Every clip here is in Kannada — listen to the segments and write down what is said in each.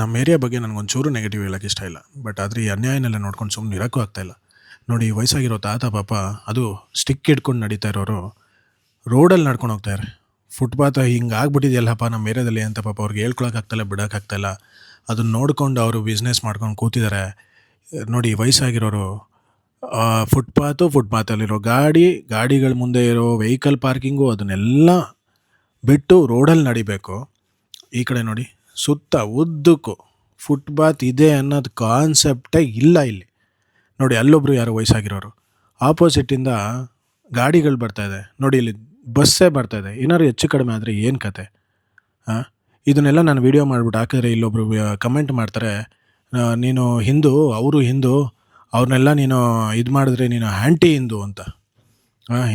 ನಮ್ಮ ಏರಿಯಾ ಬಗ್ಗೆ ನನಗೊಂಚೂರು ನೆಗೆಟಿವ್ ಹೇಳೋಕ್ಕೆ ಇಷ್ಟ ಇಲ್ಲ. ಬಟ್ ಆದರೆ ಈ ಅನ್ಯಾಯನೆಲ್ಲ ನೋಡ್ಕೊಂಡು ಸುಮ್ಮನೆ ಇರೋಕ್ಕೂ ಆಗ್ತಾಯಿಲ್ಲ. ನೋಡಿ, ವಯಸ್ಸಾಗಿರೋ ತಾತ ಪಾಪ ಅದು ಸ್ಟಿಕ್ ಹಿಡ್ಕೊಂಡು ನಡೀತಾ ಇರೋರು ರೋಡಲ್ಲಿ ನಡ್ಕೊಂಡು ಹೋಗ್ತಾಯಿದ್ದಾರೆ. ಫುಟ್ಪಾತ್ ಹಿಂಗೆ ಆಗ್ಬಿಟ್ಟಿದೆಯಲ್ಲಪ್ಪ ನಮ್ಮ ಏರಿಯಾದಲ್ಲಿ ಅಂತ ಪಾಪ ಅವ್ರಿಗೆ ಹೇಳ್ಕೊಳಕ್ಕಾಗ್ತಾಯಿಲ್ಲ, ಬಿಡೋಕ್ಕಾಗ್ತಾಯಿಲ್ಲ. ಅದನ್ನ ನೋಡ್ಕೊಂಡು ಅವರು ಬಿಸ್ನೆಸ್ ಮಾಡ್ಕೊಂಡು ಕೂತಿದ್ದಾರೆ. ನೋಡಿ, ವಯಸ್ಸಾಗಿರೋರು ಫುಟ್ಪಾತಲ್ಲಿರೋ ಗಾಡಿಗಳ ಮುಂದೆ ಇರೋ ವೆಹಿಕಲ್ ಪಾರ್ಕಿಂಗು ಅದನ್ನೆಲ್ಲ ಬಿಟ್ಟು ರೋಡಲ್ಲಿ ನಡಿಬೇಕು. ಈ ಕಡೆ ನೋಡಿ, ಸುತ್ತ ಉದ್ದಕ್ಕೂ ಫುಟ್ಪಾತ್ ಇದೆ ಅನ್ನೋದು ಕಾನ್ಸೆಪ್ಟೇ ಇಲ್ಲ ಇಲ್ಲಿ. ನೋಡಿ, ಅಲ್ಲೊಬ್ಬರು ಯಾರೋ ವಯಸ್ಸಾಗಿರೋರು, ಆಪೋಸಿಟ್ಟಿಂದ ಗಾಡಿಗಳು ಬರ್ತಾಯಿದೆ. ನೋಡಿ, ಇಲ್ಲಿ ಬಸ್ಸೇ ಬರ್ತಾಯಿದೆ. ಏನಾದ್ರು ಹೆಚ್ಚು ಕಡಿಮೆ ಆದರೆ ಏನು ಕತೆ? ಇದನ್ನೆಲ್ಲ ನಾನು ವೀಡಿಯೋ ಮಾಡಿಬಿಟ್ಟು ಹಾಕಿದ್ರೆ ಇಲ್ಲೊಬ್ರು ಕಮೆಂಟ್ ಮಾಡ್ತಾರೆ, ನೀನು ಹಿಂದೂ, ಅವರು ಹಿಂದೂ, ಅವ್ರನ್ನೆಲ್ಲ ನೀನು ಇದು ಮಾಡಿದ್ರೆ ನೀನು ಆ್ಯಂಟಿ ಹಿಂದೂ ಅಂತ.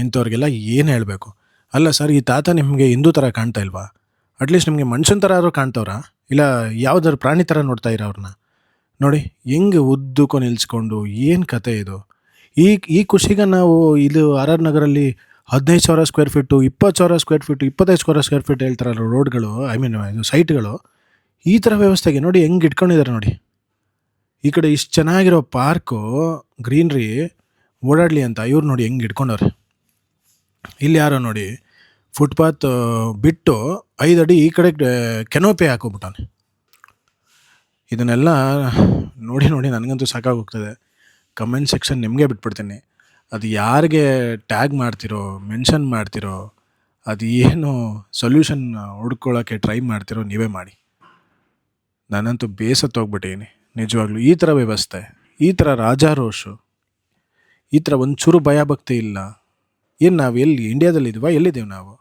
ಇಂಥವ್ರಿಗೆಲ್ಲ ಏನು ಹೇಳಬೇಕು? ಅಲ್ಲ ಸರ್, ಈ ತಾತ ನಿಮಗೆ ಹಿಂದೂ ಥರ ಕಾಣ್ತಾ ಇಲ್ವಾ? ಅಟ್ಲೀಸ್ಟ್ ನಿಮಗೆ ಮನುಷ್ಯನ ಥರ ಆದರೂ ಕಾಣ್ತವ್ರಾ? ಇಲ್ಲ ಯಾವುದಾದ್ರು ಪ್ರಾಣಿ ಥರ ನೋಡ್ತಾ ಇರೋ ಅವ್ರನ್ನ? ನೋಡಿ ಹೆಂಗೆ ಉದ್ದಕ್ಕೂ ನಿಲ್ಲಿಸ್ಕೊಂಡು, ಏನು ಕತೆ ಇದು? ಈ ಖುಷಿಗೆ ನಾವು ಇದು ಆರ್ ನಗರಲ್ಲಿ 15,000 square feet, 20,000 square feet, 25,000 square feet ಹೇಳ್ತಾರಲ್ಲ ರೋಡ್ಗಳು, ಇದು ಸೈಟ್ಗಳು. ಈ ಥರ ವ್ಯವಸ್ಥೆಗೆ ನೋಡಿ ಹೆಂಗೆ ಇಟ್ಕೊಂಡಿದ್ದಾರೆ ನೋಡಿ. ಈ ಕಡೆ ಇಷ್ಟು ಚೆನ್ನಾಗಿರೋ ಪಾರ್ಕು, ಗ್ರೀನ್ರಿ ಓಡಾಡಲಿ ಅಂತ ಇವ್ರು ನೋಡಿ ಹೆಂಗೆ ಇಟ್ಕೊಂಡವ್ರೆ. ಇಲ್ಲಿ ಯಾರೋ ನೋಡಿ ಫುಟ್ಪಾತ್ ಬಿಟ್ಟು 5 ಅಡಿ ಈ ಕಡೆ ಕೆನೋಪಿ ಹಾಕೋಬಿಟ್ಟಾನೆ. ಇದನ್ನೆಲ್ಲ ನೋಡಿ ನನಗಂತೂ ಸಾಕಾಗೋಗ್ತದೆ. ಕಮೆಂಟ್ ಸೆಕ್ಷನ್ ನಿಮಗೆ ಬಿಟ್ಬಿಡ್ತೀನಿ. ಅದು ಯಾರಿಗೆ ಟ್ಯಾಗ್ ಮಾಡ್ತಿರೋ, ಮೆನ್ಷನ್ ಮಾಡ್ತಿರೋ, ಅದು ಏನು ಸೊಲ್ಯೂಷನ್ ಹುಡ್ಕೊಳ್ಳೋಕ್ಕೆ ಟ್ರೈ ಮಾಡ್ತಿರೋ ನೀವೇ ಮಾಡಿ. ನಾನಂತೂ ಬೇಸತ್ತೋಗ್ಬಿಟ್ಟಿದ್ದೀನಿ ನಿಜವಾಗ್ಲೂ. ಈ ಥರ ವ್ಯವಸ್ಥೆ, ಈ ಥರ ರಾಜಾರೋಷು, ಈ ಥರ ಒಂಚೂರು ಭಯ ಭಕ್ತಿ ಇಲ್ಲ. ಏನು ನಾವು ಎಲ್ಲಿ ಇಂಡಿಯಾದಲ್ಲಿದ್ದೀವಾ? ಎಲ್ಲಿದ್ದೀವಿ ನಾವು?